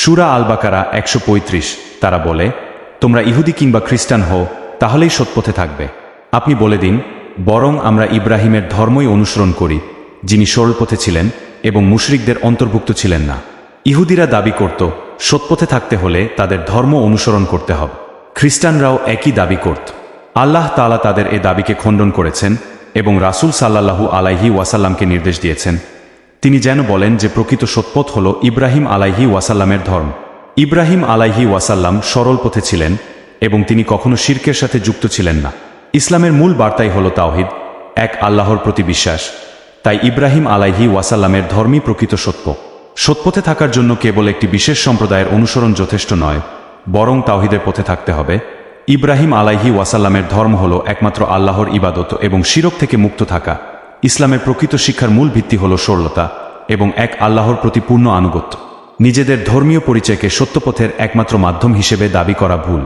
সূরা আল বাকারা 135। তারা বলে, তোমরা ইহুদি কিংবা খ্রিস্টান হও, তাহলেই সৎপথে থাকবে। আপনি বলে দিন, বরং আমরা ইব্রাহিমের ধর্মই অনুসরণ করি, যিনি সরলপথে ছিলেন এবং মুশরিকদের অন্তর্ভুক্ত ছিলেন না। ইহুদিরা দাবি করত, সৎপথে থাকতে হলে তাদের ধর্ম অনুসরণ করতে হবে। খ্রিস্টানরাও একই দাবি করত। আল্লাহ তাআলা তাদের এ দাবিকে খণ্ডন করেছেন এবং রাসূল সাল্লাল্লাহু আলাইহি ওয়াসাল্লামকে নির্দেশ দিয়েছেন, তিনি যেন বলেন যে প্রকৃত সৎপথ হল ইব্রাহিম আলাইহি ওয়াসাল্লামের ধর্ম। ইব্রাহিম আলাইহি ওয়াসাল্লাম সরল পথে ছিলেন এবং তিনি কখনো শিরকের সাথে যুক্ত ছিলেন না। ইসলামের মূল বার্তাই হল তাওহীদ, এক আল্লাহর প্রতি বিশ্বাস। তাই ইব্রাহিম আলাইহি ওয়াসাল্লামের ধর্মই প্রকৃত সত্য। সৎপথে থাকার জন্য কেবল একটি বিশেষ সম্প্রদায়ের অনুসরণ যথেষ্ট নয়, বরং তাওহীদের পথে থাকতে হবে। ইব্রাহিম আলাইহি ওয়াসাল্লামের ধর্ম হল একমাত্র আল্লাহর ইবাদত এবং শিরক থেকে মুক্ত থাকা। ইসলামের প্রকৃত শিক্ষার মূল ভিত্তি হল সরলতা এবং এক আল্লাহর প্রতি পূর্ণ আনুগত্য। নিজেদের ধর্মীয় পরিচয়কে সত্যপথের একমাত্র মাধ্যম হিসেবে দাবি করা ভুল।